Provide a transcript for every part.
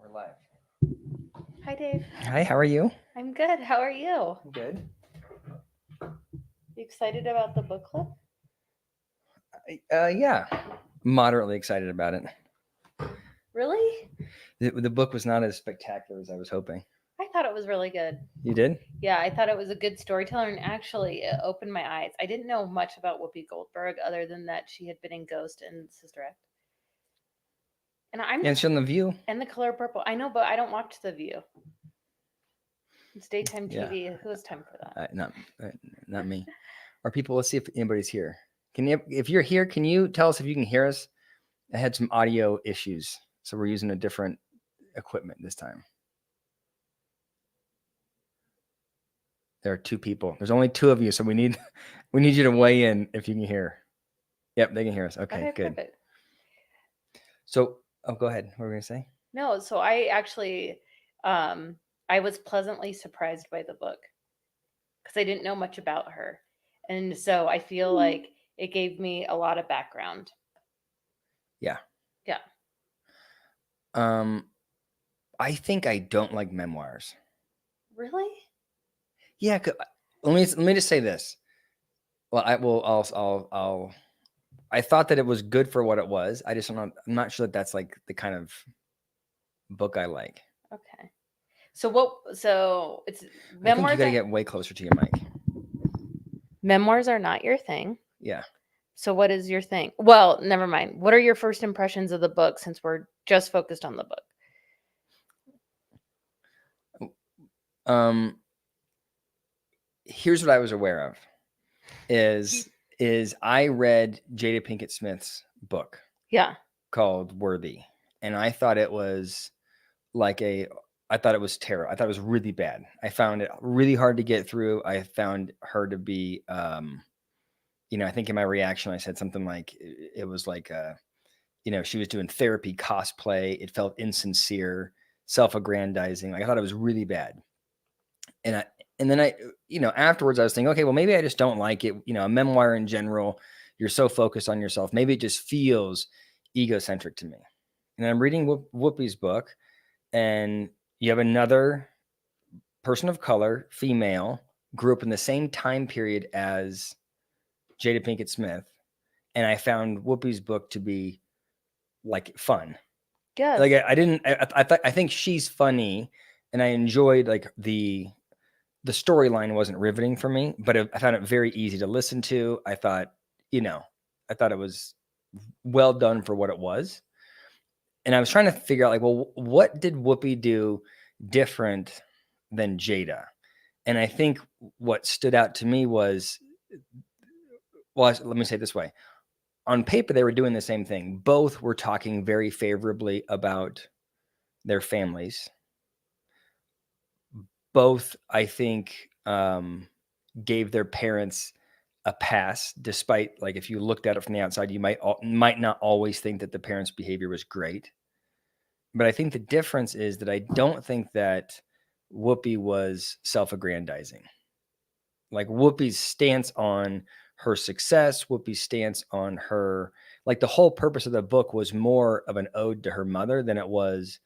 We're live. Hi, Dave. Hi, how are you? I'm good. How are you? I'm good. You excited about the book club? Yeah, moderately excited about it. Really? The book was not as spectacular as I was hoping. I thought it was really good. You did? Yeah, I thought it was a good storyteller, and actually, it opened my eyes. I didn't know much about Whoopi Goldberg other than that she had been in Ghost and Sister Act. And I'm And she's on The View. and The Color Purple. I know, but I don't watch The View. It's daytime Yeah. TV. Who has time for that? Not me. Or people, let's see if anybody's here. If you're here, can you tell us if you can hear us? I had some audio issues, so we're using a different equipment this time. There are two people. There's only two of you, so we need you to weigh in if you can hear. Yep, they can hear us. Okay, good. Perfect. So, go ahead. What were we gonna say? No, so I actually, I was pleasantly surprised by the book because I didn't know much about her. And so I feel like it gave me a lot of background. Yeah. Yeah. I think I don't like memoirs. Really? Yeah. Let me just say this. Well, I thought that it was good for what it was. I'm not sure that that's like the kind of book I like. Okay. So it's I think you memoirs. gotta get way closer to your mic. Memoirs are not your thing. Yeah. So what is your thing? Well, never mind. What are your first impressions of the book since we're just focused on the book? Here's what I was aware of is I read Jada Pinkett Smith's book. Yeah. Called Worthy. And I thought it was I thought it was terrible. I thought it was really bad. I found it really hard to get through. I found her to be, I think in my reaction, I said something like, it was like, she was doing therapy cosplay. It felt insincere, self-aggrandizing. Like I thought it was really bad. And then I, afterwards I was thinking, okay, well, maybe I just don't like it. A memoir in general, you're so focused on yourself. Maybe it just feels egocentric to me. And I'm reading Whoopi's book, and you have another person of color, female, grew up in the same time period as Jada Pinkett Smith, and I found Whoopi's book to be like fun. Yes. Like I think she's funny, and I enjoyed like the storyline wasn't riveting for me, but I found it very easy to listen to. I thought it was well done for what it was. And I was trying to figure out like, well, what did Whoopi do different than Jada? And I think what stood out to me was, well, let me say it this way. On paper, they were doing the same thing. Both were talking very favorably about their families. Both, I think, gave their parents a pass, despite like if you looked at it from the outside, you might not always think that the parents' behavior was great. But I think the difference is that I don't think that Whoopi was self-aggrandizing. Like Whoopi's stance on her success, Whoopi's stance on her, like the whole purpose of the book was more of an ode to her mother than it was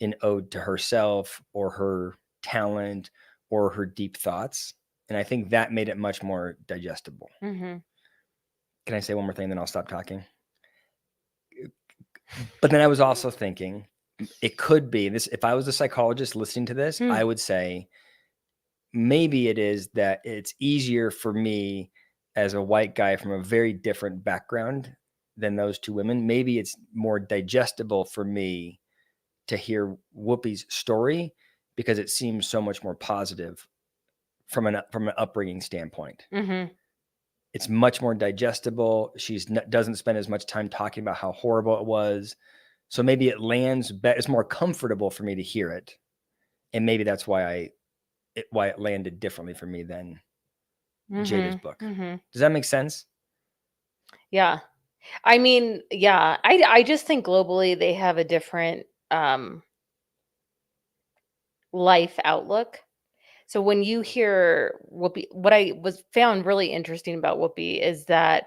an ode to herself or her talent or her deep thoughts. And I think that made it much more digestible. Mm-hmm. Can I say one more thing, then I'll stop talking? But then I was also thinking, it could be this. If I was a psychologist listening to this, I would say maybe it is that it's easier for me as a white guy from a very different background than those two women. Maybe it's more digestible for me to hear Whoopi's story because it seems so much more positive from an upbringing standpoint. Mm-hmm. It's much more digestible. Doesn't spend as much time talking about how horrible it was. So maybe it lands better. It's more comfortable for me to hear it. And maybe that's why it landed differently for me than Jada's book. Mm-hmm. Does that make sense? Yeah. I mean, yeah, I just think globally they have a different life outlook. So when you hear Whoopi, what I was found really interesting about Whoopi is that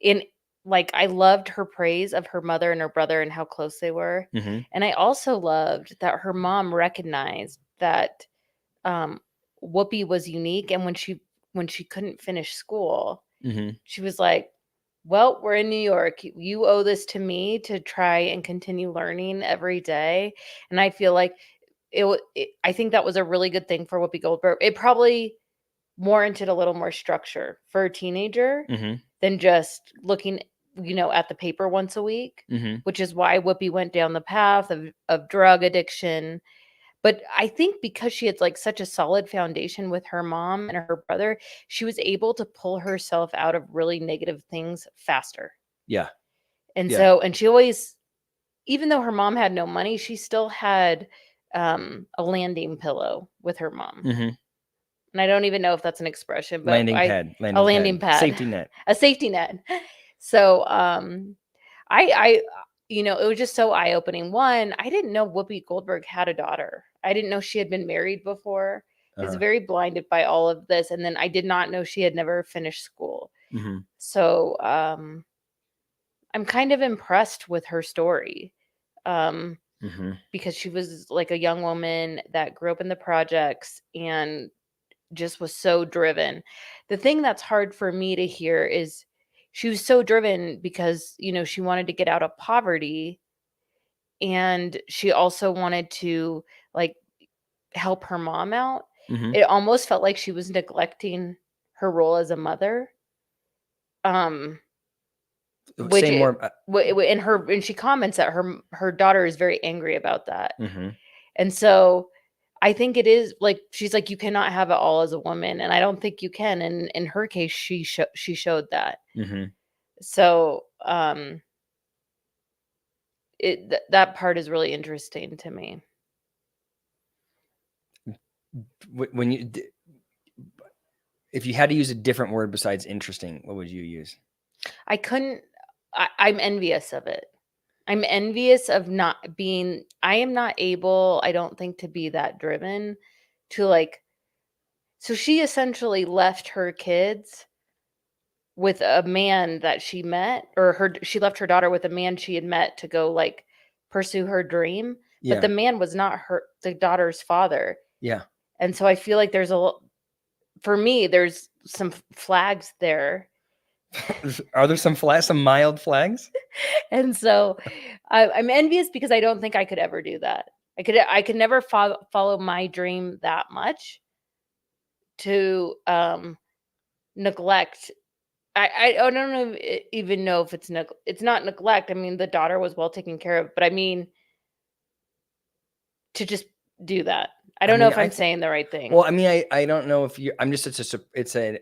in like, I loved her praise of her mother and her brother and how close they were. Mhm. And I also loved that her mom recognized that um, Whoopi was unique, and when she couldn't finish school, Mhm. she was like, "Well, we're in New York. You owe this to me to try and continue learning every day." And I feel like I think that was a really good thing for Whoopi Goldberg. It probably warranted a little more structure for a teenager Mhm. than just looking, at the paper once a week, Mhm. which is why Whoopi went down the path of drug addiction. But I think because she had, like, such a solid foundation with her mom and her brother, she was able to pull herself out of really negative things faster. Yeah. And Yeah. so and she always, even though her mom had no money, she still had, a landing pillow with her mom. Mhm. And I don't even know if that's an expression, but Landing pad. a Landing landing pad. pad, Safety net. a safety net. So, I it was just so eye-opening. One, I didn't know Whoopi Goldberg had a daughter. I didn't know she had been married before. I was Uh-huh. very blinded by all of this, and then I did not know she had never finished school. Mhm. So, I'm kind of impressed with her story, um, Mhm. because she was, like, a young woman that grew up in the projects and just was so driven. The thing that's hard for me to hear is she was so driven because, she wanted to get out of poverty, and she also wanted to, like, help her mom out. Mhm. It almost felt like she was neglecting her role as a mother, um, which Say it more. and she comments that her daughter is very angry about that. Mhm. And so I think it is like she's like, "You cannot have it all as a woman," and I don't think you can, and in her case, she showed that. Mhm. So, that part is really interesting to me. When if you had to use a different word besides interesting, what would you use? I couldn't I'm envious of it. I'm envious of not being I am not able, I don't think, to be that driven to, like, so she essentially left her kids with a man that she met, or she left her daughter with a man she had met to go, like, pursue her dream, but the Yeah. man was not the daughter's father. Yeah. And so I feel like for me, there's some flags there. Are there some mild flags? And so I'm envious because I don't think I could ever do that. I could never follow my dream that much to neglect. I don't know, even know if it's not neglect. I mean, the daughter was well taken care of, but I mean to just do that. I I don't know mean, if I'm saying the right thing well, I mean, I don't know if you I'm just it's a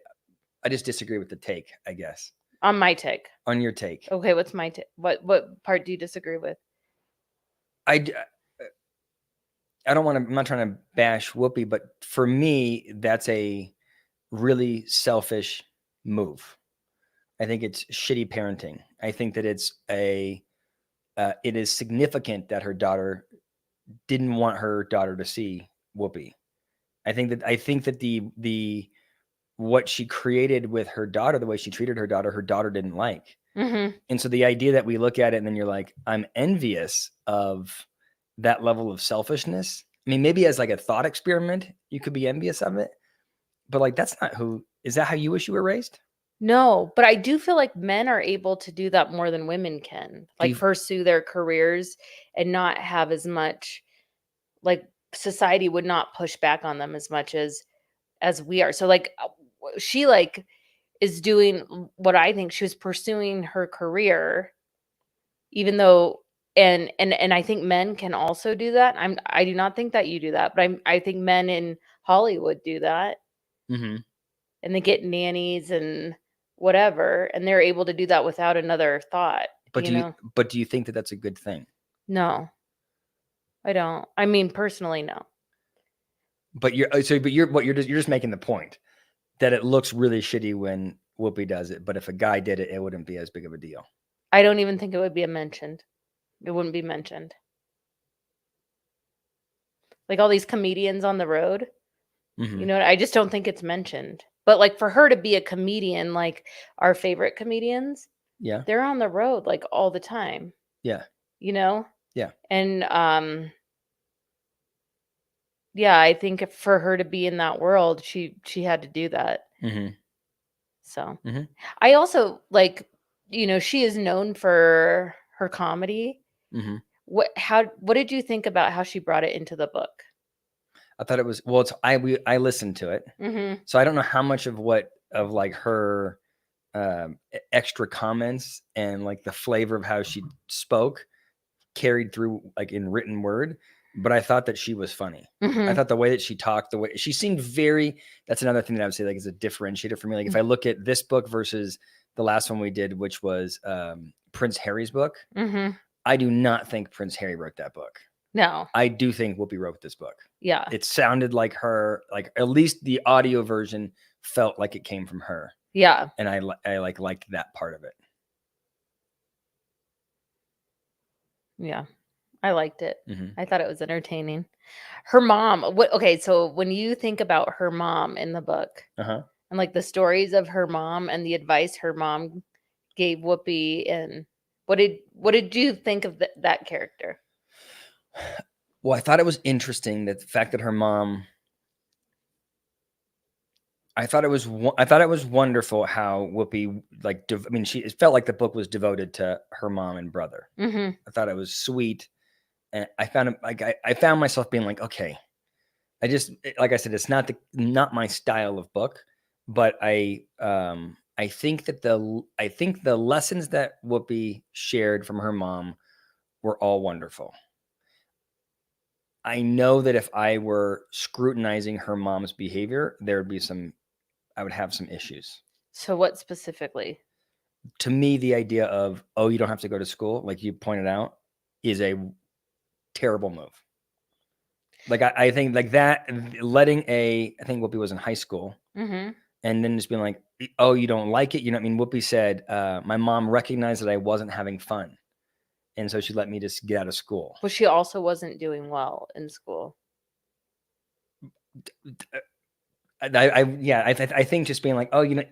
I just disagree with the take, I guess. on my take. On your take. Okay, what's my take? What part do you disagree with? I d I don't wanna I'm not trying to bash Whoopi, but for me, that's a really selfish move. I think it's shitty parenting. I think that it is significant that her daughter didn't want her daughter to see Whoopi. I think that the what she created with her daughter, the way she treated her daughter didn't like. Mhm. And so the idea that we look at it and then you're like, I'm envious of that level of selfishness. I mean, maybe as like a thought experiment, you could be envious of it, but like that's not who is that how you wish you were raised? No, but I do feel like men are able to do that more than women can, Do like, you pursue their careers and not have as much, like, society would not push back on them as much as we are. So, like, she, like, is doing what I think she was pursuing her career, even though and I think men can also do that. I do not think that you do that, but I think men in Hollywood do that, Mhm. and they get nannies and whatever, and they're able to do that without another thought, But you do you know? but do you think that that's a good thing? No, I don't. I mean, personally, no. You're just making the point that it looks really shitty when Whoopi does it, but if a guy did it, it wouldn't be as big of a deal. I don't even think it would be mentioned. It wouldn't be mentioned. Like all these comedians on the road, Mhm. I just don't think it's mentioned. But like for her to be a comedian, like our favorite comedians, Yeah. They're on the road like all the time, Yeah. you know? Yeah. And yeah, I think for her to be in that world, she had to do that. Mhm. So, Mhm. I also like, she is known for her comedy. Mhm. What did you think about how she brought it into the book? I thought it was well. I listened to it, Mhm. so I don't know how much of like her extra comments and like the flavor of how she spoke carried through like in written word, but I thought that she was funny. I Mhm. thought the way that she talked, the way she seemed very, that's another thing that I would say like is a differentiator for me. Like if I look at this book versus the last one we did, which was Prince Harry's book, Mhm. I do not think Prince Harry wrote that book. No. I do think Whoopi wrote this book. Yeah. It sounded like her, like at least the audio version felt like it came from her, Yeah. and I like liked that part of it. Yeah. I liked it. Mhm. I thought it was entertaining. Her mom, okay, so when you think about her mom in the book Uh-huh. and like the stories of her mom and the advice her mom gave Whoopi, and what did you think of that character? Well, I thought it was interesting that the fact that her mom I thought it was wonderful how Whoopi like I mean it felt like the book was devoted to her mom and brother. Mhm. I thought it was sweet, and I found it like I found myself being like, okay, like I said, it's not my style of book, but I think that I think the lessons that Whoopi shared from her mom were all wonderful. I know that if I were scrutinizing her mom's behavior, I would have some issues. So what specifically? To me, the idea of, oh, you don't have to go to school, like you pointed out, is a terrible move. Like I think like that letting I think Whoopi was in high school Mhm. and then just being like, oh, you don't like it. You know what I mean? Whoopi said, my mom recognized that I wasn't having fun. And so she let me just get out of school. Well, she also wasn't doing well in school. I think just being like, oh, you're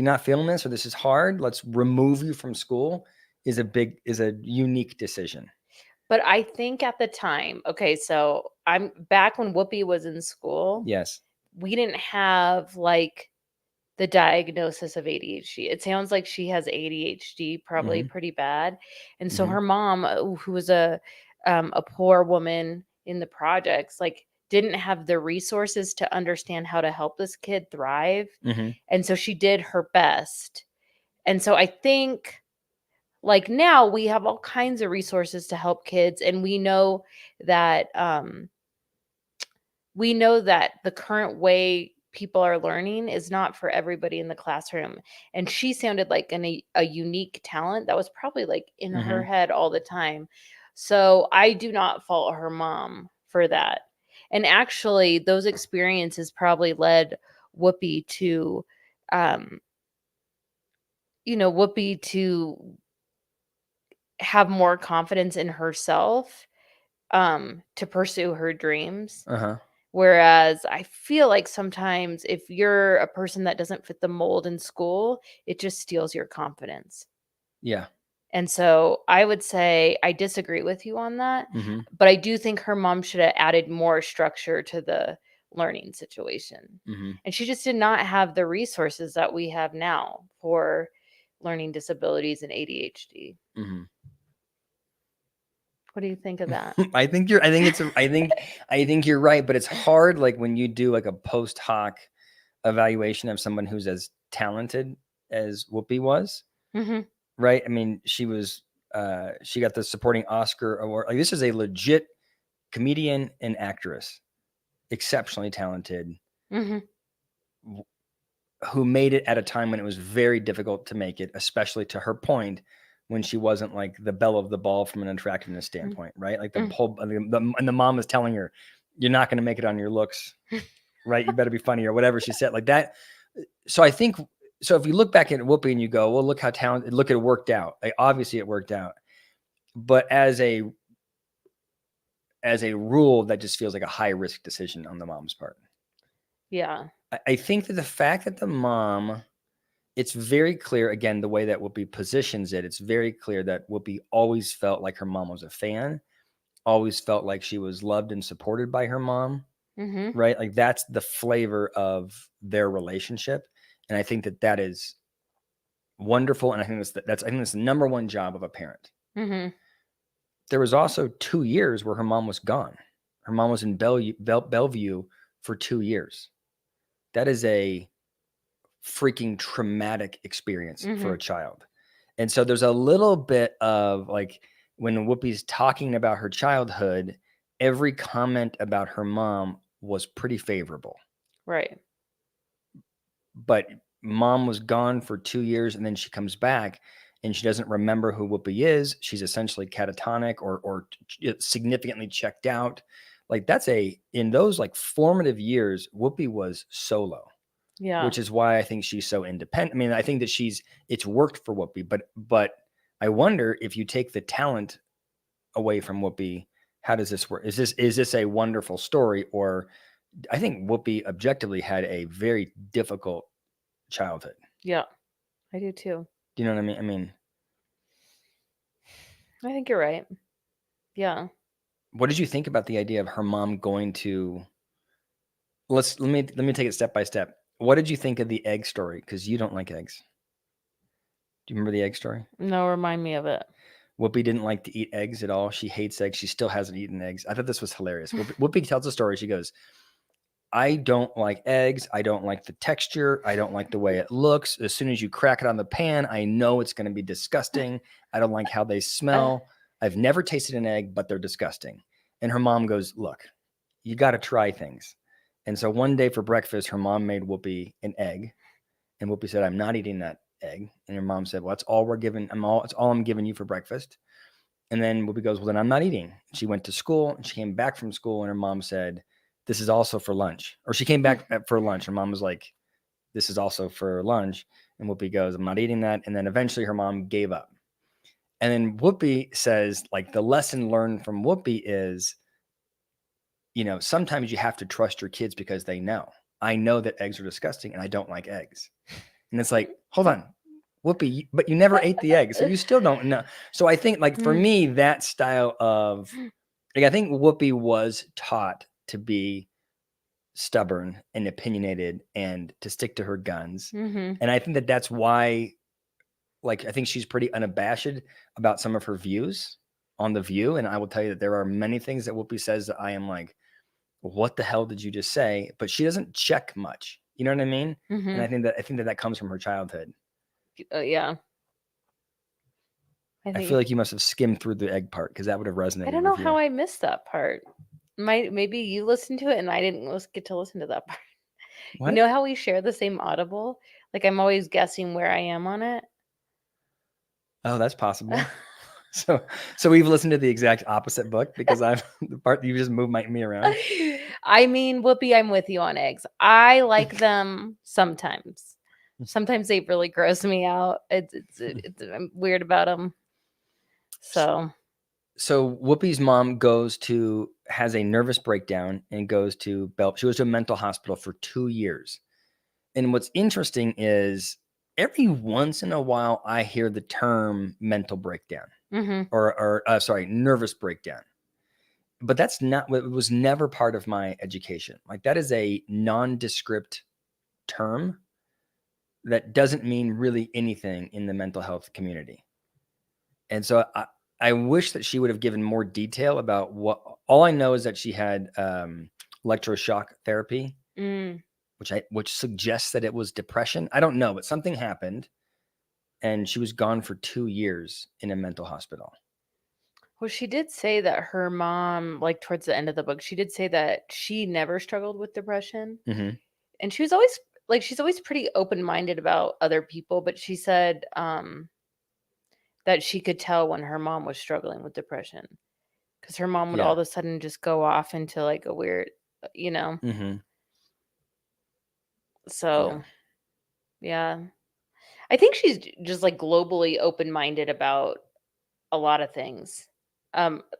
not feeling this or this is hard. Let's remove you from school is a unique decision. But I think at the time, okay, so I'm back when Whoopi was in school, Yes. we didn't have like the diagnosis of ADHD. It sounds like she has ADHD, probably Hmm. pretty bad. And so Hmm. her mom, who was a poor woman in the projects, like didn't have the resources to understand how to help this kid thrive. Hmm. And so she did her best. And so I think like now we have all kinds of resources to help kids, and that we know that the current way people are learning is not for everybody in the classroom. And she sounded like a unique talent that was probably like in her Hmm. head all the time. So I do not fault her mom for that. And actually, those experiences probably led Whoopi to, um, Whoopi to have more confidence in herself, to pursue her dreams. Uh-huh. Whereas I feel like sometimes if you're a person that doesn't fit the mold in school, it just steals your confidence. Yeah. And so I would say I disagree with you on that, Hmm. but I do think her mom should have added more structure to the learning situation. Hmm. And she just did not have the resources that we have now for learning disabilities and ADHD. Hmm. What do you think of that? I think you're right, but it's hard like when you do like a post hoc evaluation of someone who's as talented as Whoopi was, Mhm. right? I mean, she got the supporting Oscar award. Like this is a legit comedian and actress, exceptionally talented, Mhm. w- who made it at a time when it was very difficult to make it, especially to her point when she wasn't like the belle of the ball from an attractiveness Mm. standpoint, right? Like Mm. and the mom was telling her, "You're not going to make it on your looks, right? You better be funny," or whatever she said, like that. So I think so. If you look back at Whoopi and you go, "Well, look how talented! Look, it worked out. Like, obviously, it worked out." But as a rule, that just feels like a high risk decision on the mom's part. Yeah. I think that the fact that the mom it's very clear, again, the way that Whoopi positions it, it's very clear that Whoopi always felt like her mom was a fan, always felt like she was loved and supported by her mom, Mm-hmm. right? Like that's the flavor of their relationship. And I think that that is wonderful. And I think I think that's the number one job of a parent. Mm-hmm. There was also 2 years where her mom was gone. Her mom was in Bellevue for 2 years. That is a freaking traumatic experience for Mm-hmm. a child. And so there's a little bit of like when Whoopi's talking about her childhood, every comment about her mom was pretty favorable. Right. But mom was gone for 2 years and then she comes back and she doesn't remember who Whoopi is. She's essentially catatonic or significantly checked out. Like that's in those like formative years, Whoopi was solo. Yeah. Which is why I think she's so independent. I mean, I think that it's worked for Whoopi, but I wonder if you take the talent away from Whoopi, how does this work? Is this a wonderful story, or I think Whoopi objectively had a very difficult childhood. Yeah. I do too. Do you know what I mean? I mean, I think you're right. Yeah. what did you think about the idea of her mom going to? Let me take it step by step. What did you think of the egg story? Because you don't like eggs. Do you remember the egg story? No, remind me of it. Whoopi didn't like to eat eggs at all. She hates eggs. She still hasn't eaten eggs. I thought this was hilarious. Whoopi tells a story. She goes, I don't like eggs. I don't like the texture. I don't like the way it looks. As soon as you crack it on the pan, I know it's going to be disgusting. I don't like how they smell. I've never tasted an egg, but they're disgusting. And her mom goes, look, you got to try things. And so one day for breakfast, her mom made Whoopi an egg. And Whoopi said, I'm not eating that egg. And her mom said, well, that's all we're giving. It's all I'm giving you for breakfast. And then Whoopi goes, well, then I'm not eating. She went to school and she came back from school and her mom said, this is also for lunch. Or she came back for lunch. Her mom was like, this is also for lunch. And Whoopi goes, I'm not eating that. And then eventually her mom gave up. And then Whoopi says, like, the lesson learned from Whoopi is, sometimes you have to trust your kids because they know. I know that eggs are disgusting and I don't like eggs. And it's like, hold on, Whoopi, but you never ate the egg, so you still don't know. So I think, like, for me, that style of, like, I think Whoopi was taught to be stubborn and opinionated and to stick to her guns. Mm-hmm. And I think that that's why, like, I think she's pretty unabashed about some of her views on The View. And I will tell you that there are many things that Whoopi says that I am like, what the hell did you just say? But she doesn't check much. You know what I mean? Mm-hmm. And I think that comes from her childhood. Yeah. I feel like you must have skimmed through the egg part because that would have resonated. I don't know with you. how I missed that part. Maybe you listened to it and I didn't get to listen to that part. What? You know how we share the same Audible? Like I'm always guessing where I am on it. Oh, that's possible. So we've listened to the exact opposite book because I'm the part you just moved me around. I mean, Whoopi, I'm with you on eggs. I like them sometimes. Sometimes they really gross me out. I'm weird about them. So Whoopi's mom has a nervous breakdown and goes to she goes to a mental hospital for 2 years. And what's interesting is every once in a while I hear the term mental breakdown or nervous breakdown. But it was never part of my education. Like that is a nondescript term that doesn't mean really anything in the mental health community. And so I wish that she would have given more detail about all I know is that she had electroshock therapy, which suggests that it was depression. I don't know, but something happened and she was gone for 2 years in a mental hospital. Well, she did say that her mom, like towards the end of the book, she did say that she never struggled with depression. Mm-hmm. And she was always she's always pretty open-minded about other people, but she said that she could tell when her mom was struggling with depression because her mom would all of a sudden just go off into like a weird, Mm-hmm. So, yeah. I think she's just like globally open-minded about a lot of things.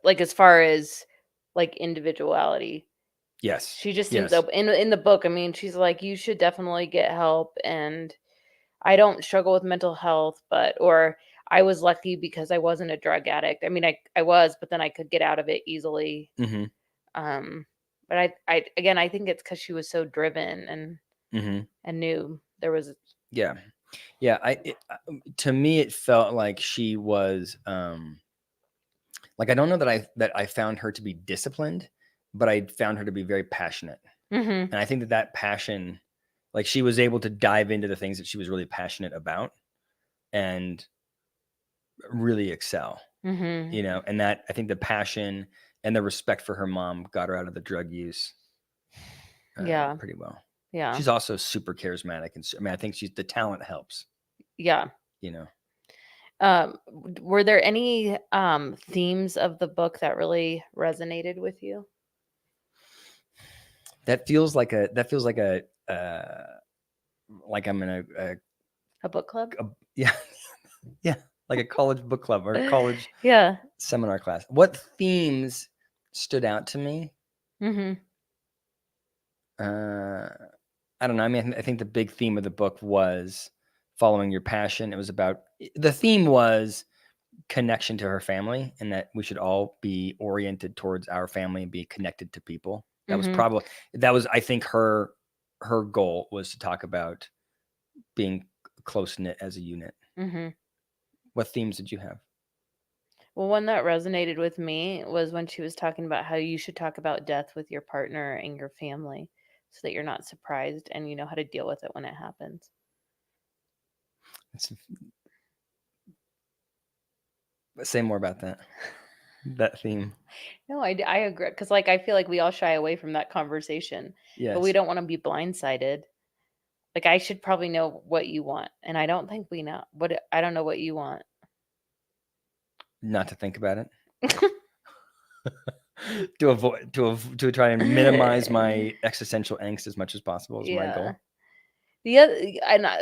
Like as far as like individuality. Yes. She just seems open in the book. I mean, she's like, you should definitely get help. And I don't struggle with mental health, or I was lucky because I wasn't a drug addict. I mean, I was, but then I could get out of it easily. Mm-hmm. Um, but I again, I think it's because she was so driven Mm-hmm. and knew there was. Yeah. Yeah. To me, it felt like she was, like, I don't know that I found her to be disciplined, but I found her to be very passionate. Mm-hmm. And I think that passion, like, she was able to dive into the things that she was really passionate about and really excel, Mm-hmm. and that, I think the passion and the respect for her mom got her out of the drug use Yeah. pretty well. Yeah. She's also super charismatic, and I mean, I think the talent helps, Yeah. you know. Were there any themes of the book that really resonated with you? That feels like like I'm in A book club? yeah, yeah, like a college book club or a college Yeah. seminar class. What themes stood out to me? Mm-hmm. Uh, I don't know. I mean, I think the big theme of the book was following your passion. The theme was connection to her family, and that we should all be oriented towards our family and be connected to people. Mm-hmm. I think her goal was to talk about being close knit as a unit. Mm-hmm. What themes did you have? Well, one that resonated with me was when she was talking about how you should talk about death with your partner and your family so that you're not surprised and you know how to deal with it when it happens. Say more about that theme. No, I agree. Because, like, I feel like we all shy away from that conversation, but we Yes. don't want to be blindsided. Like, I should probably know what you want. And I don't think we know. I don't know what you want. Not to think about it. To try and minimize my existential angst as much as possible is my Yeah. goal.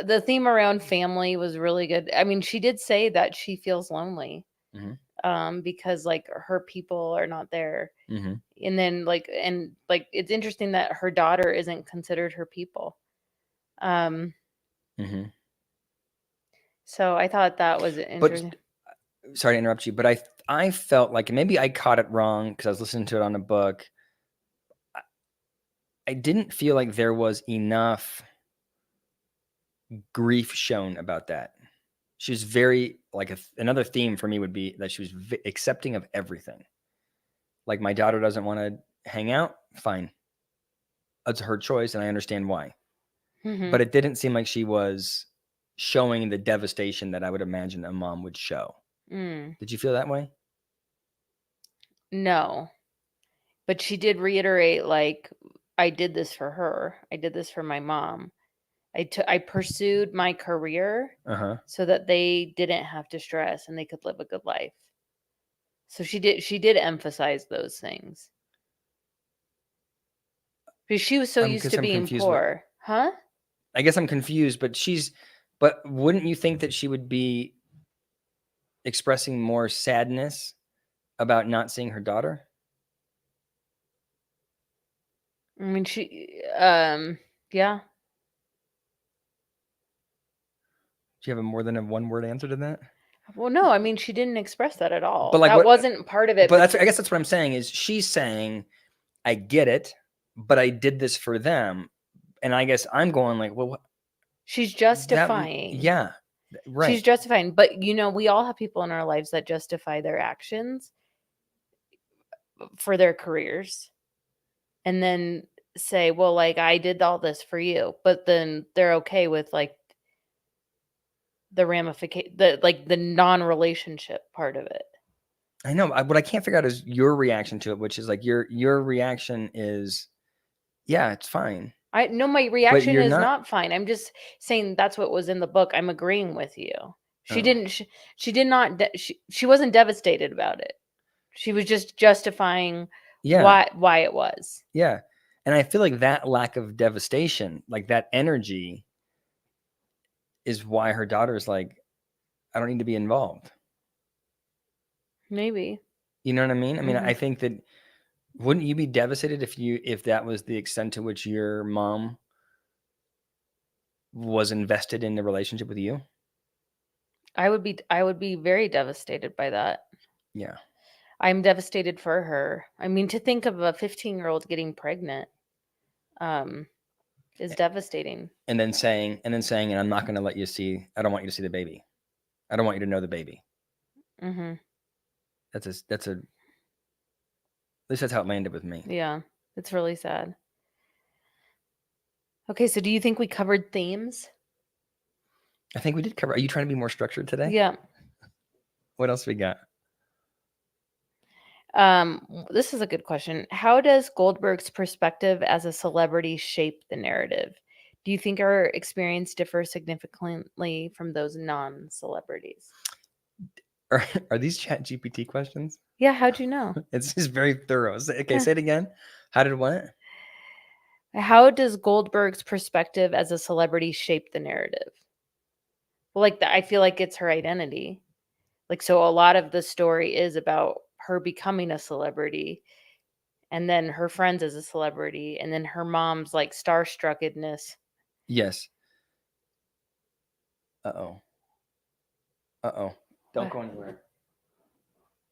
The theme around family was really good. I mean, she did say that she feels lonely, Mm-hmm. because like her people are not there. Mm-hmm. And then like it's interesting that her daughter isn't considered her people. Um, Mm-hmm. so I thought that was But interesting. sorry to interrupt you, but I felt like, maybe I caught it wrong because I was listening to it on a book. I didn't feel like there was enough grief shown about that. She was very, like, another theme for me would be that she was accepting of everything. Like, my daughter doesn't want to hang out, fine. It's her choice, and I understand why. Hmm. But it didn't seem like she was showing the devastation that I would imagine a mom would show. Mm, Did you feel that way? no, but she did reiterate, like, I did this for her. I did this for my mom. I pursued my career Uh-huh. so that they didn't have to stress and they could live a good life. So she did emphasize those things. Because she was so I used guess to I'm being confused. poor. Huh? I guess I'm confused, but wouldn't you think that she would be expressing more sadness about not seeing her daughter? I mean, yeah. Do you have a more than a one-word answer to that? Well, no, I mean, she didn't express that at all. But, like, That what wasn't part of it, but but I guess that's what I'm saying is she's saying, "I get it, but I did this for them." And I guess I'm going like, "Well, she's that justifying. yeah, She's right. justifying, but we all have people in our lives that justify their actions for their careers and then say, "Well, like I did all this for you." But then they're okay with like the non-relationship part of it. I know. What I can't figure out is your reaction to it, which is like your reaction is, yeah, it's fine, I know my but reaction you're is not. not fine. I'm just saying that's what was in the book. I'm agreeing with you. She Oh, didn't she did not she wasn't devastated about it. She was just justifying yeah, why it was. yeah. And I feel like that lack of devastation, like that energy, is why her daughter's like, I don't need to be involved. Maybe. You know what I mean? I mean, Mhm. I think that, wouldn't you be devastated if that was the extent to which your mom was invested in the relationship with you. I would be very devastated by that. Yeah. I'm devastated for her. I mean, to think of a 15-year-old getting pregnant um is devastating. And then saying, and I'm not going to let you see. I don't want you to see the baby. I don't want you to know the baby. Mhm. That's at least that's how it landed with me. Yeah. It's really sad. Okay, so do you think we covered themes? I think we did cover. Are you trying to be more structured today? Yeah. What else we got? This is a good question. How does Goldberg's perspective as a celebrity shape the narrative? Do you think our experience differs significantly from those non-celebrities? Are these Chat GPT questions? Yeah, how'd you know? It's just very thorough. Okay, say it again. How did what? How does Goldberg's perspective as a celebrity shape the narrative? Well, I feel like it's her identity. Like, so a lot of the story is about her becoming a celebrity, and then her friends as a celebrity, and then her mom's like starstruckedness. Yes. Uh-oh. Uh-oh. Don't What, go anywhere.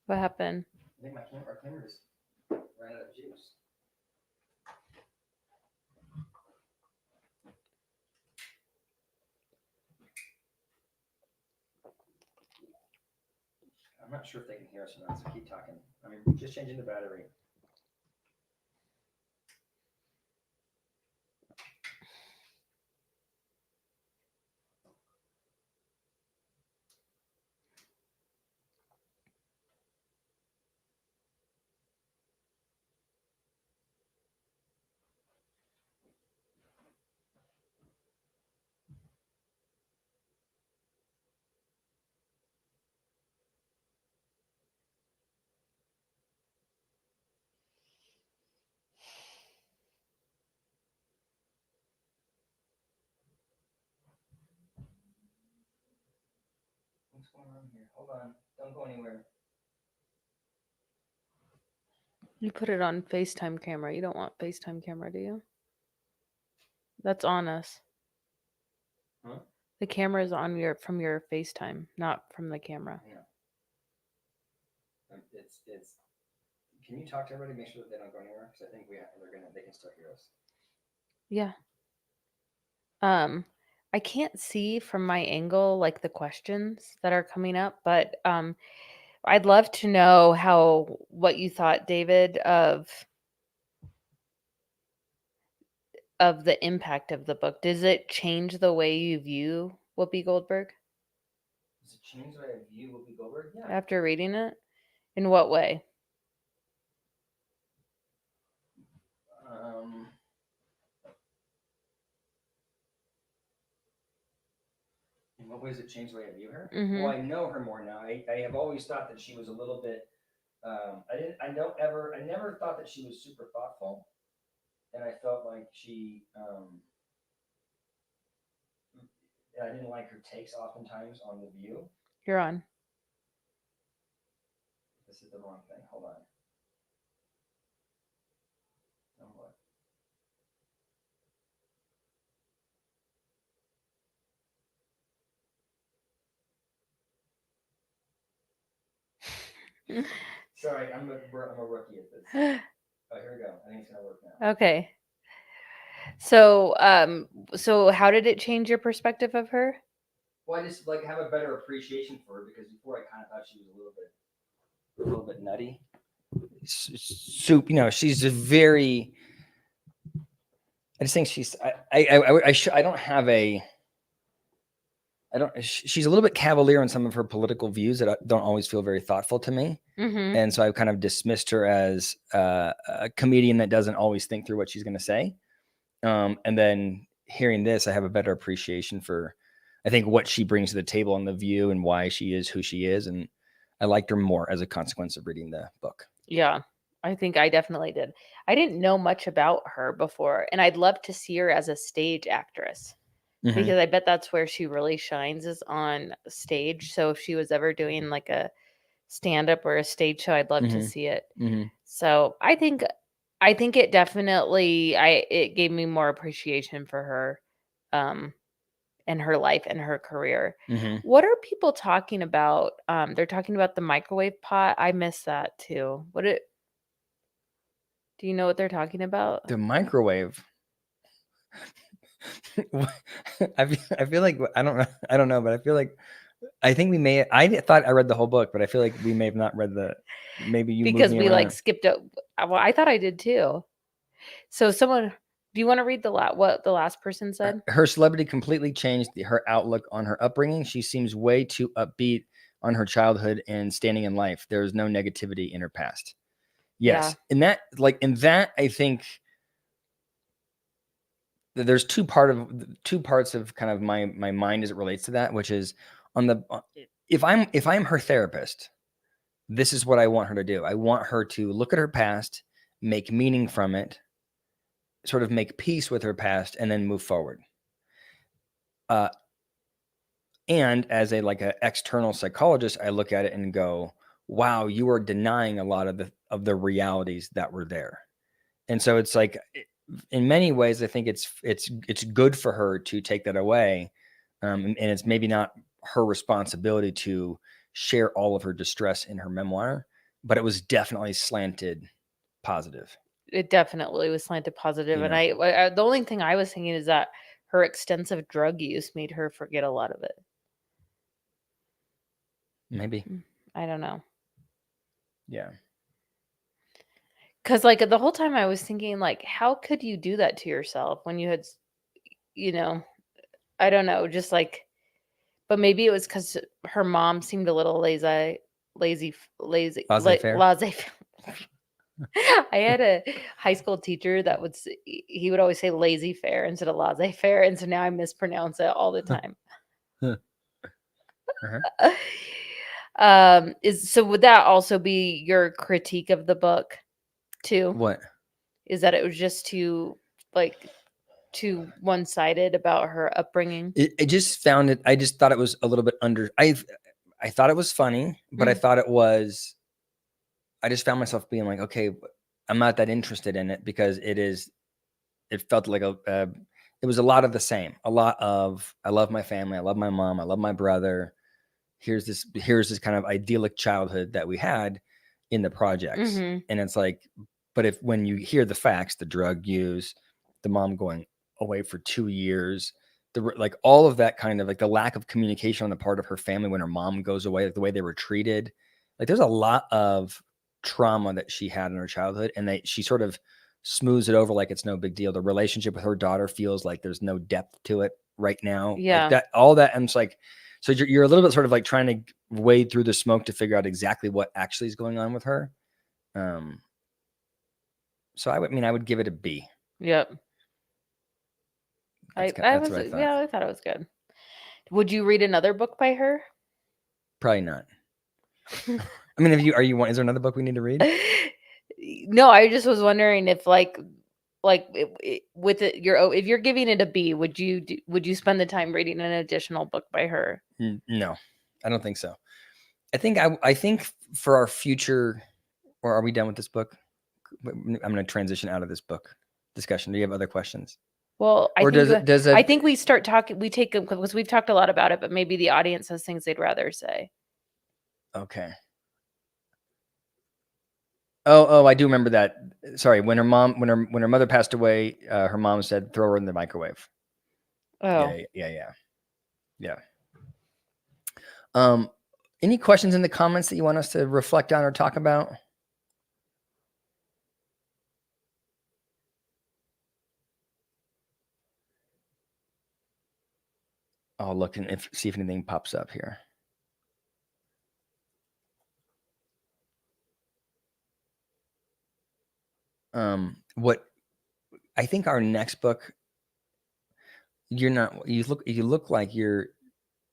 what happened? I think our camera just ran out of juice. I'm not sure if they can hear us or not, so keep talking. I mean, just changing the battery. What's going on here? Hold on. Don't go anywhere. You put it on FaceTime camera. You don't want FaceTime camera, do you? That's on us. Huh? The camera is on from your FaceTime, not from the camera. Yeah. It's. Can you talk to everybody? Make sure that they don't go anywhere, because I think they can still hear us. Yeah. I can't see from my angle like the questions that are coming up, but I'd love to know what you thought, David, of the impact of the book. Does it change the way you view Whoopi Goldberg Does it change the way I view Whoopi Goldberg? Yeah. after reading it? In what way? Um. In what ways it changed the way I view her? Mhm. Well, I know her more now. I have always thought that she was a little bit. I never thought that she was super thoughtful, and I felt like I didn't like her takes oftentimes on the view. You're on. This is the wrong thing. Hold on. Oh, what? Sorry, I'm a rookie at this. Oh, here we go. I think it's gonna work now. Okay. So how did it change your perspective of her? Well, I just like have a better appreciation for her, because before I kind of thought she was a little bit nutty. Soup, she's a very. I just think she's. I don't have a. I don't. She's a little bit cavalier on some of her political views that don't always feel very thoughtful to me. Mhm. And so I kind of dismissed her as a comedian that doesn't always think through what she's going to say. And then hearing this, I have a better appreciation for, I think, what she brings to the table on The View and why she is who she is. And I liked her more as a consequence of reading the book. Yeah, I think I definitely did. I didn't know much about her before, and I'd love to see her as a stage actress Mm-hmm. because I bet that's where she really shines is on stage. So if she was ever doing like a stand up or a stage show, I'd love to Mm-hmm. see it. Mm-hmm. So I think it definitely it gave me more appreciation for her. Um in her life and her career. Mhm. What are people talking about? They're talking about the microwave pot. I missed that too. Do you know what they're talking about? The microwave. I feel like I don't know, but I feel like I think we may. I thought I read the whole book, but I feel like we may have not read the. Maybe you moved Because me we like around. skipped up. Well, I thought I did too. So do you want to read what the last person said? Her celebrity completely changed her outlook on her upbringing. She seems way too upbeat on her childhood and standing in life. There is no negativity in her past. Yeah. Yes, in that, I think there's two parts of kind of my mind as it relates to that, which is on the if I'm her therapist, this is what I want her to do. I want her to look at her past, make meaning from it, sort of make peace with her past, and then move forward. And as a external psychologist, I look at it and go, wow, you are denying a lot of the realities that were there. And so it's like, in many ways, I think it's good for her to take that away. And it's maybe not her responsibility to share all of her distress in her memoir, but it was definitely slanted positive. It definitely was slanted positive, You and know, the only thing I was thinking is that her extensive drug use made her forget a lot of it. maybe. I don't know. Yeah. Because like the whole time I was thinking, like, how could you do that to yourself when you had, you know, I don't know, just like, but maybe it was because her mom seemed a little laissez Laissez-faire. laissez. I had a high school teacher that he would always say lazy fair instead of laissez faire, and so now I mispronounce it all the time. Uh-huh. Would that also be your critique of the book too? What? Is that it was just too one-sided about her upbringing? I just found it. I just thought it was a little bit under. I thought it was funny, but I Mm. thought it was. I just found myself being like, okay, I'm not that interested in it because it is. It felt like it was a lot of the same. A lot of I love my family. I love my mom. I love my brother. Here's this kind of idyllic childhood that we had in the projects, Mhm. and it's like, but when you hear the facts, the drug use, the mom going away for 2 years, like all of that kind of like the lack of communication on the part of her family when her mom goes away, like the way they were treated, like there's a lot of trauma that she had in her childhood, and she sort of smooths it over like it's no big deal. The relationship with her daughter feels like there's no depth to it right now, like Yeah. that, all that. And it's like, so you're a little bit sort of like trying to wade through the smoke to figure out exactly what actually is going on with her. So I would give it a B. Yep. That's I what I thought. yeah, I thought it was good. Would you read another book by her? Probably not. I mean, is there another book we need to read? No, I just was wondering if with it, if you're giving it a B, would you spend the time reading an additional book by her? No, I don't think so. I think for our future, or are we done with this book? I'm going to transition out of this book discussion. Do you have other questions? Well, Or does it? I think we start talking. We take them because we've talked a lot about it, but maybe the audience has things they'd rather say. Okay. Oh, I do remember that. Sorry, when her mother passed away, her mom said, "Throw her in the microwave." Oh, Yeah. Any questions in the comments that you want us to reflect on or talk about? I'll look and see if anything pops up here. What I think our next book, you look like you're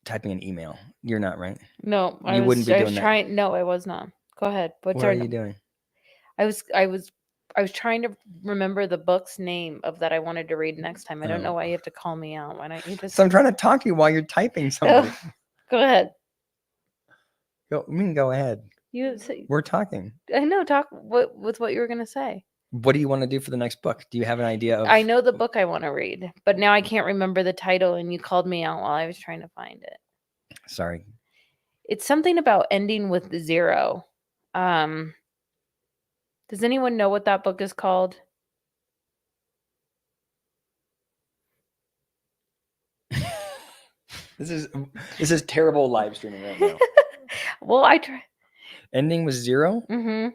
typing an email. You're not, right? no, You wouldn't be I was doing that. trying. No, I was not. Go ahead. What's What our? are you doing? I was trying to remember the book's name of that I wanted to read next time. I don't know Oh. why you have to call me out. Why don't you just? So I'm trying to talk to you while you're typing something. Go ahead. Go ahead. You say, We're talking. I know. Talk with what you were gonna say. What do you want to do for the next book? Do you have an idea of? I know the book I want to read, but now I can't remember the title, and you called me out while I was trying to find it. Sorry. It's something about ending with zero. Does anyone know what that book is called? This is terrible live streaming right now. Well, I try. Ending with zero. Mm-hmm.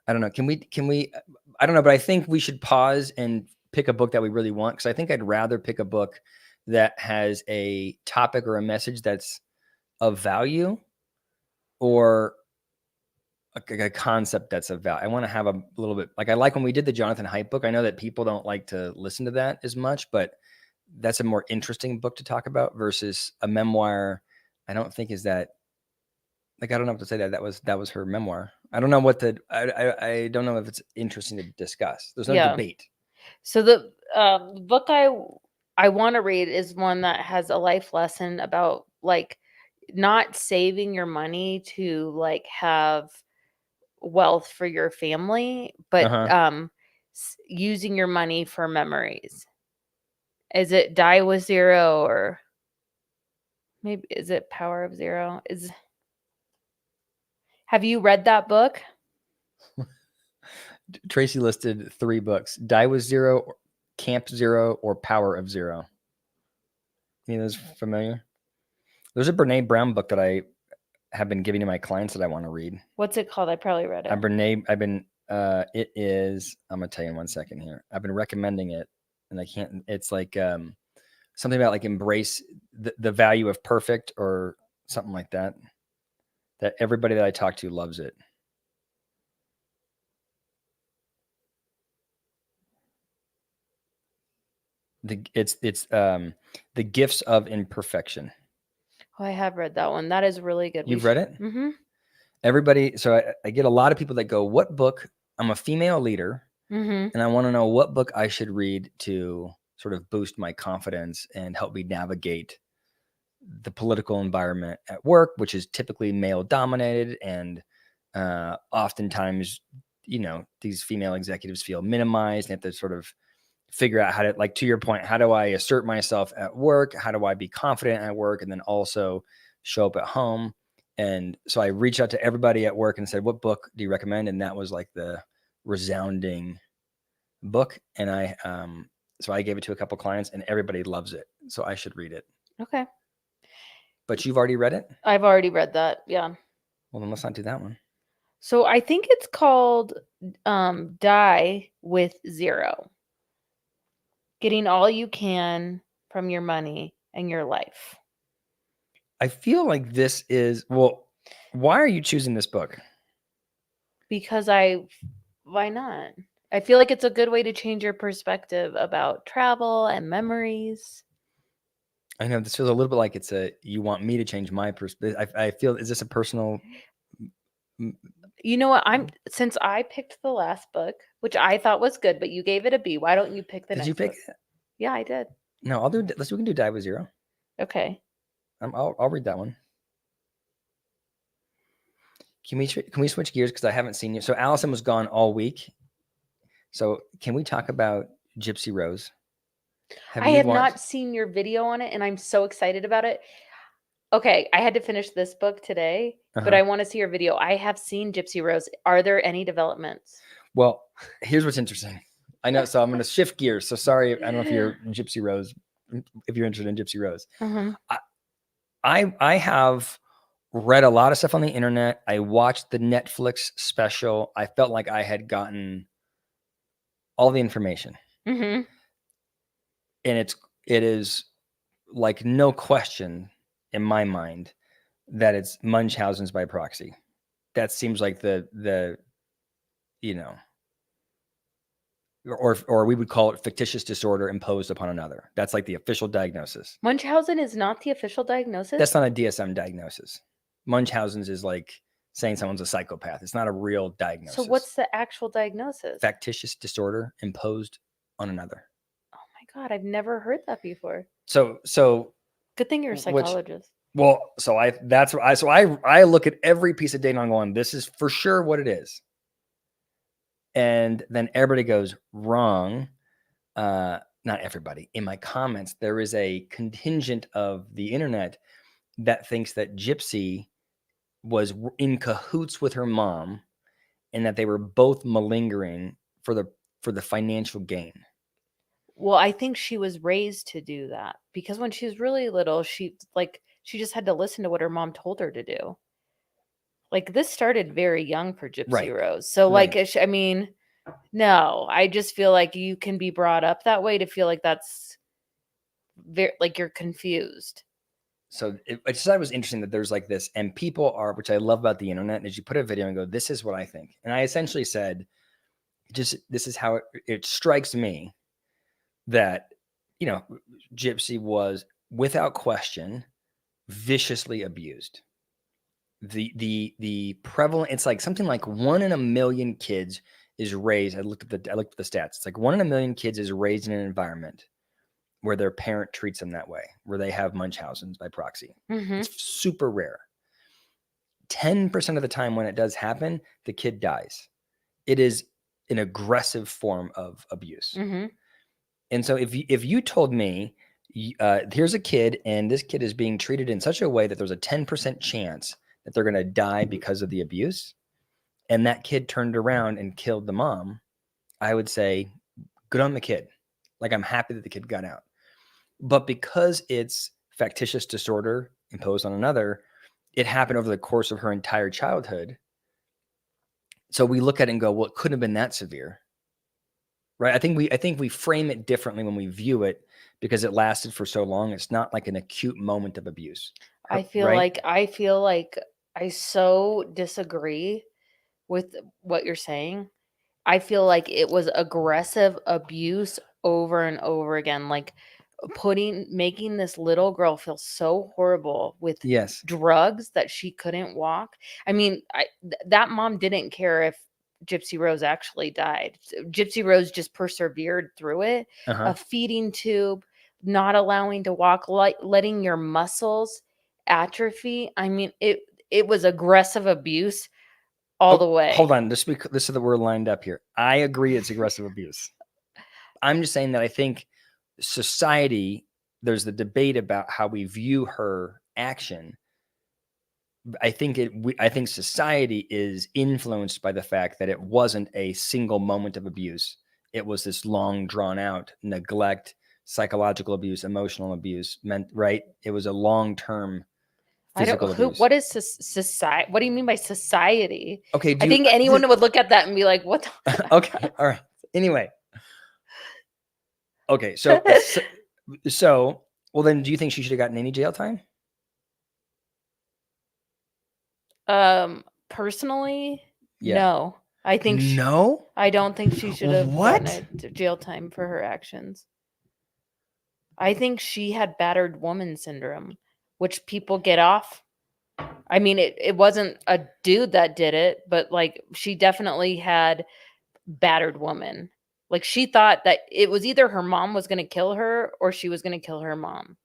I don't know. Can we? I don't know, but I think we should pause and pick a book that we really want, because I think I'd rather pick a book that has a topic or a message that's of value, or a concept that's of value. I want to have a little bit, like, I like when we did the Jonathan Haidt book. I know that people don't like to listen to that as much, but that's a more interesting book to talk about versus a memoir. I don't think is that, like, I don't know what to say. That was her memoir. I don't know what I don't know if it's interesting to discuss. There's no debate. So the book I want to read is one that has a life lesson about, like, not saving your money to, like, have wealth for your family, but using your money for memories. Is it Die with Zero, or maybe is it Power of Zero? Have you read that book? Tracy listed 3 books: Die with Zero, Camp Zero, or Power of Zero. Any of those familiar? There's a Brene Brown book that I have been giving to my clients that I want to read. What's it called? I probably read it. It is, I'm gonna tell you in 1 second here. I've been recommending it, and I can't. It's like something about, like, embrace the value of perfect, or something like that. That everybody that I talk to loves it. It's The Gifts of Imperfection. Oh, I have read that one. That is really good. You've read it? Mm-hmm. Everybody. So I get a lot of people that go, "What book?" I'm a female leader, and I want to know what book I should read to sort of boost my confidence and help me navigate the political environment at work, which is typically male dominated, and oftentimes, these female executives feel minimized and have to sort of figure out how to, like, to your point, how do I assert myself at work? How do I be confident at work and then also show up at home? And so I reached out to everybody at work and said, "What book do you recommend?" And that was like the resounding book. And so I gave it to a couple clients, and everybody loves it. So I should read it. Okay. But you've already read it? I've already read that. Yeah. Well, then let's not do that one. So I think it's called Die with Zero. Getting all you can from your money and your life. I feel like this is, well, why are you choosing this book? Because why not? I feel like it's a good way to change your perspective about travel and memories. I know this feels a little bit like you want me to change my perspective. I feel, is this a personal? You know what? Since I picked the last book, which I thought was good, but you gave it a B. Why don't you pick the next book? Did you pick it? Yeah, I did. No, we can do Die with Zero. Okay. I'll read that one. Can we switch gears, because I haven't seen you? So Allison was gone all week. So can we talk about Gypsy Rose? I have not seen your video on it, and I'm so excited about it. Okay, I had to finish this book today, but I want to see your video. I have seen Gypsy Rose. Are there any developments? Well, here's what's interesting. I know, so I'm going to shift gears. So sorry, I don't know if you're Gypsy Rose, if you're interested in Gypsy Rose. I have read a lot of stuff on the internet. I watched the Netflix special. I felt like I had gotten all the information. And it is like no question in my mind that it's Munchausen's by proxy. That seems like the or we would call it fictitious disorder imposed upon another. That's like the official diagnosis. Munchausen is not the official diagnosis? That's not a DSM diagnosis. Munchausen's is like saying someone's a psychopath. It's not a real diagnosis. So what's the actual diagnosis? Factitious disorder imposed on another. Oh my God, I've never heard that before. So good thing you're a psychologist. So I look at every piece of data and I'm going, this is for sure what it is. And then everybody goes, wrong. Not everybody. In my comments, there is a contingent of the internet that thinks that Gypsy was in cahoots with her mom and that they were both malingering for the financial gain. Well, I think she was raised to do that because when she was really little, she just had to listen to what her mom told her to do. Like, this started very young for Gypsy Right. Rose. So, like, Right. I mean, no, I just feel like you can be brought up that way to feel like that's very, like, you're confused. So I just thought it was interesting that there's like this, and people are, which I love about the internet, is you put a video and go, this is what I think. And I essentially said, just this is how it strikes me that, you know, Gypsy was without question viciously abused. The prevalent, it's like something like 1 in a million kids is raised. I looked at the stats. It's like 1 in a million kids is raised in an environment where their parent treats them that way, where they have Munchausen's by proxy. Mm-hmm. It's super rare. 10% of the time when it does happen, the kid dies. It is an aggressive form of abuse. Mm-hmm. And so if you told me, here's a kid and this kid is being treated in such a way that there's a 10% chance that they're going to die because of the abuse, and that kid turned around and killed the mom, I would say, good on the kid. Like, I'm happy that the kid got out. But because it's factitious disorder imposed on another, it happened over the course of her entire childhood. So we look at it and go, well, it couldn't have been that severe. Right? I think we frame it differently when we view it because it lasted for so long. It's not like an acute moment of abuse. I feel like I so disagree with what you're saying. I feel like it was aggressive abuse over and over again, like making this little girl feel so horrible with Yes. drugs that she couldn't walk. I mean, that mom didn't care if Gypsy Rose actually died. Gypsy Rose just persevered through it. A feeding tube, not allowing to walk, letting your muscles atrophy. I mean, it was aggressive abuse all the way. Hold on. This is that we're lined up here. I agree it's aggressive abuse. I'm just saying that I think society, there's the debate about how we view her action. I think society is influenced by the fact that it wasn't a single moment of abuse. It was this long drawn out neglect, psychological abuse, emotional abuse, right? It was a long-term physical abuse. What is society? What do you mean by society? Okay. I think anyone would look at that and be like, what the Okay. All right. Anyway. Okay. So, well, then do you think she should have gotten any jail time? Personally, Yeah. no. I think no. I don't think she should have What? gotten a jail time for her actions. I think she had battered woman syndrome, which people get off. I mean, it wasn't a dude that did it, but like she definitely had battered woman. Like, she thought that it was either her mom was going to kill her or she was going to kill her mom.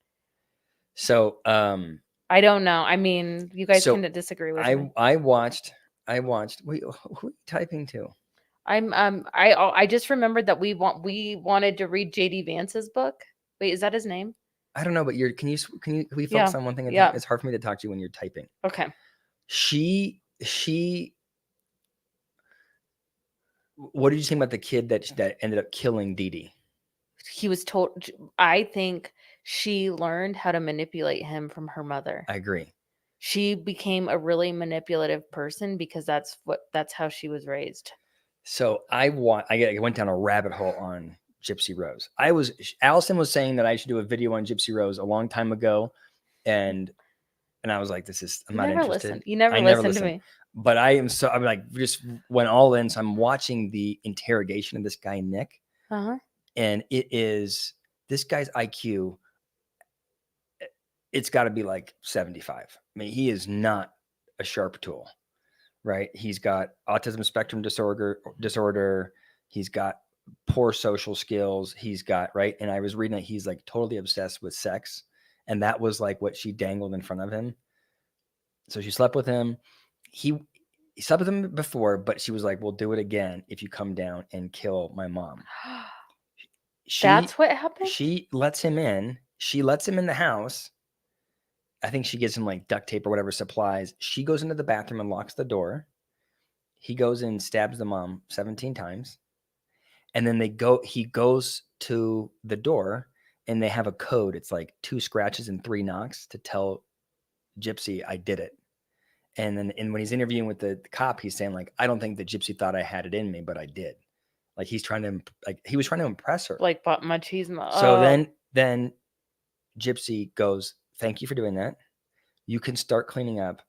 So, I don't know. I mean, you guys can disagree with me. I watched. Wait, who are you typing to? I just remembered that we wanted to read JD Vance's book. Wait, is that his name? I don't know, but can we focus on one thing? Yeah. It's hard for me to talk to you when you're typing. Okay. What did you think about the kid that ended up killing Dee Dee? He was told. I think she learned how to manipulate him from her mother. I agree. She became a really manipulative person because that's how she was raised. So I went down a rabbit hole on Gypsy Rose. Allison was saying that I should do a video on Gypsy Rose a long time ago, and I was like, I'm not interested. You never listened to me. But I'm like, just went all in. So I'm watching the interrogation of this guy, Nick. And it is, this guy's IQ, it's got to be like 75. I mean, he is not a sharp tool, right? He's got autism spectrum disorder. He's got poor social skills. He's got, right? And I was reading that he's like totally obsessed with sex. And that was like what she dangled in front of him. So she slept with him. he slept with him before, but she was like, "We'll do it again if you come down and kill my mom." She That's what happened? she lets him in. She lets him in the house. I think she gives him like duct tape or whatever supplies. She goes into the bathroom and locks the door. He goes in, stabs the mom 17 times. And then he goes to the door and they have a code. It's like 2 scratches and 3 knocks to tell Gypsy, I did it. And then when he's interviewing with the cop, he's saying like, I don't think that Gypsy thought I had it in me, but I did. Like he was trying to impress her. Like machismo. So then Gypsy goes, thank you for doing that. You can start cleaning up.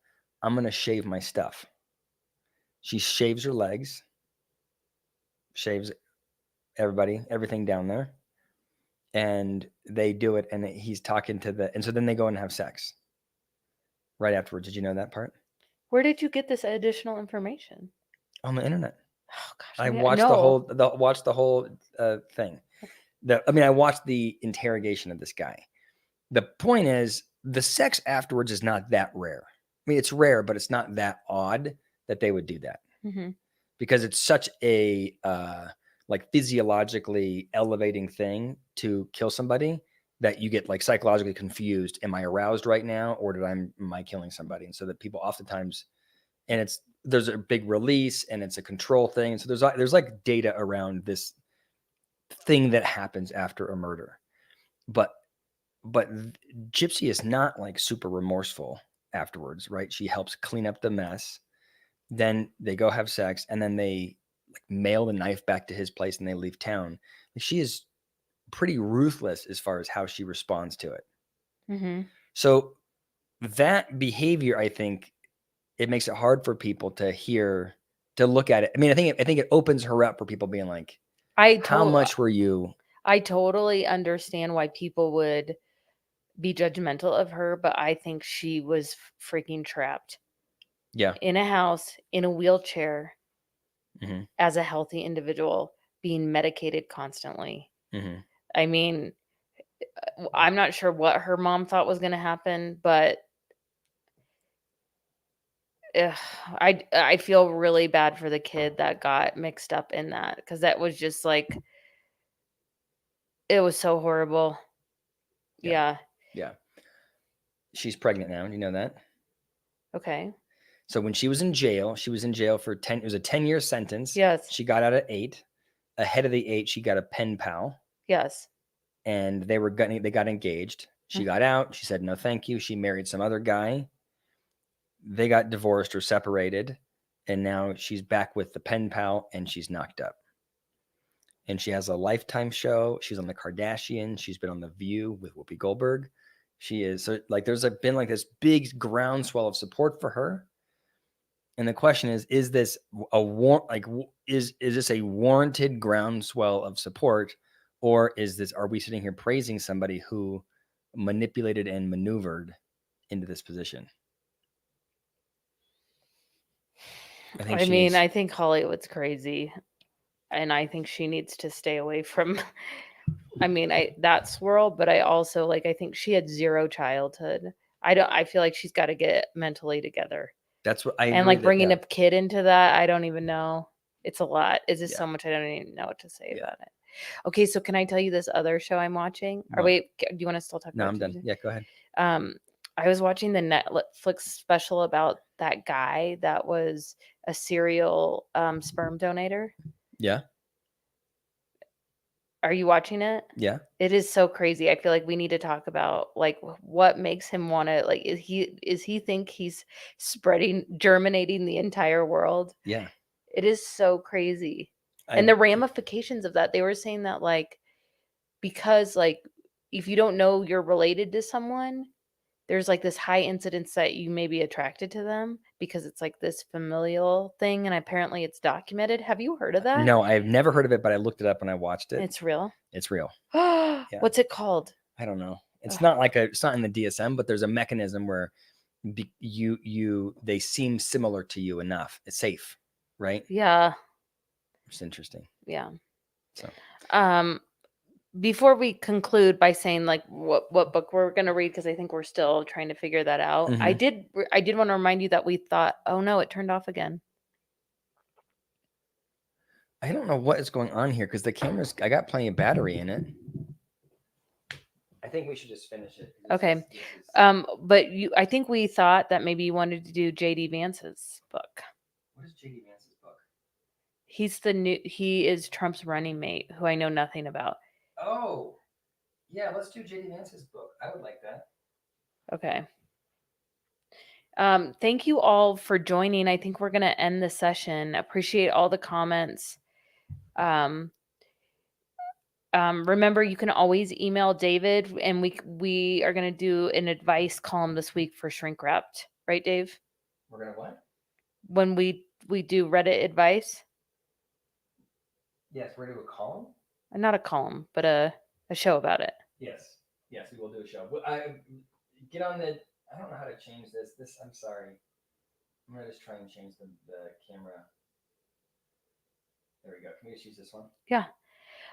I'm going to shave my stuff. She shaves her legs, shaves everything down there. And they do it. And he's talking to and so then they go and have sex right afterwards. Did you know that part? Where did you get this additional information? On the internet. Oh gosh, I watched the whole thing. I watched the interrogation of this guy. The point is, the sex afterwards is not that rare. I mean, it's rare, but it's not that odd that they would do that because it's such a like physiologically elevating thing to kill somebody that you get like psychologically confused. Am I aroused right now, or am I killing somebody? And so that people oftentimes, and there's a big release and it's a control thing. And so there's like data around this thing that happens after a murder, but Gypsy is not like super remorseful afterwards, right? She helps clean up the mess. Then they go have sex, and then they like mail the knife back to his place, and they leave town. She is pretty ruthless as far as how she responds to it. So that behavior, I think, it makes it hard for people to look at it. I mean, I think it opens her up for people being like, how much were you? I totally understand why people would be judgmental of her, but I think she was freaking trapped. Yeah. In a house, in a wheelchair, as a healthy individual, being medicated constantly. I mean, I'm not sure what her mom thought was going to happen, but I feel really bad for the kid that got mixed up in that, because that was just like, it was so horrible. Yeah. She's pregnant now. Do you know that? Okay. So when she was in jail for 10, it was a 10-year sentence. Yes. She got out at 8. Ahead of the 8, she got a pen pal. Yes. And they got engaged. She got out. She said, no, thank you. She married some other guy. They got divorced or separated. And now she's back with the pen pal and she's knocked up. And she has a Lifetime show. She's on the Kardashians. She's been on The View with Whoopi Goldberg. She is, so like there's been like this big groundswell of support for her. And the question is this is this a warranted groundswell of support, or are we sitting here praising somebody who manipulated and maneuvered into this position? I think Hollywood's crazy, and I think she needs to stay away from that swirl, but I also I think she had zero childhood. I feel like she's got to get mentally together. That's what I and bringing a kid into that, I don't even know. It's a lot. It's just so much I don't even know what to say about it. Okay, so can I tell you this other show I'm watching? Or wait, do you want to still talk about it? No, I'm done. Yeah, go ahead. I was watching the Netflix special about that guy that was a serial sperm donator. Yeah. Are you watching it? Yeah. It is so crazy. I feel like we need to talk about what makes him want to is he think he's germinating the entire world? Yeah. It is so crazy. And the ramifications of that, they were saying that because if you don't know you're related to someone, there's this high incidence that you may be attracted to them because it's this familial thing, and apparently it's documented. Have you heard of that? No, I've never heard of it, but I looked it up and I watched it. It's real? It's real. Yeah. What's it called? I don't know. It's not it's not in the DSM, but there's a mechanism where they seem similar to you enough. It's safe, right? Yeah. It's interesting. Yeah. So, before we conclude by saying what book we're going to read, because I think we're still trying to figure that out. I did want to remind you that we thought, oh no, it turned off again. I don't know what is going on here because the camera's. I got plenty of battery in it. I think we should just finish it. Okay. But I think we thought that maybe you wanted to do JD Vance's book. What is JD Vance's book? He is Trump's running mate, who I know nothing about. Oh, yeah. Let's do JD Vance's book. I would like that. Okay. Thank you all for joining. I think we're going to end the session. Appreciate all the comments. Remember, you can always email David, and we are going to do an advice column this week for Shrink Wrapped. Right, Dave? We're going to what? When we do Reddit advice? Yes, we're going to do a column? Not a column, but a show about it. Yes. Yes, we will do a show. Get on the... I don't know how to change this. I'm sorry. I'm going to just try and change the camera. There we go. Can we just use this one? Yeah.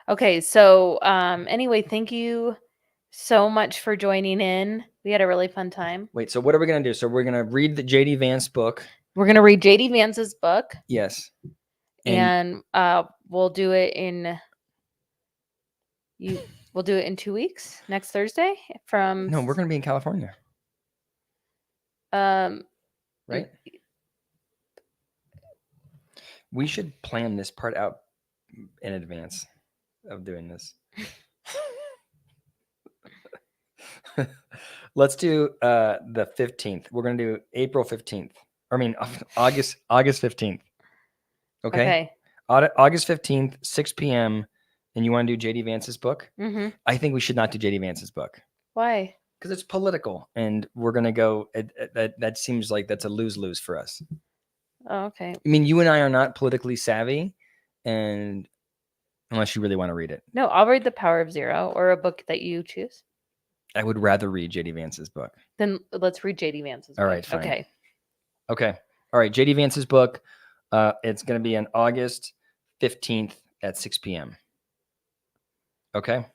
Okay. So anyway, thank you so much for joining in. We had a really fun time. Wait, so what are we going to do? So we're going to read the JD Vance book. We're going to read JD Vance's book. Yes. And we'll do it in... We'll do it in 2 weeks, next Thursday. No, we're going to be in California. Right? We should plan this part out in advance of doing this. Let's do the 15th. We're going to do April 15th. I mean, August 15th. Okay. August 15th, 6 p.m. And you want to do JD Vance's book? Mm-hmm. I think we should not do JD Vance's book. Why? Because it's political, and we're going to go. That seems like that's a lose-lose for us. Oh, okay. I mean, you and I are not politically savvy, and unless you really want to read it. No, I'll read The Power of Zero, or a book that you choose. I would rather read JD Vance's book. Then let's read JD Vance's book. All right, fine. Okay. All right, JD Vance's book. It's going to be on August 15th at 6 p.m. Okay?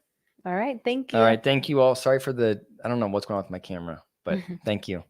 All right, thank you. All right, thank you all. Sorry for I don't know what's going on with my camera, but thank you.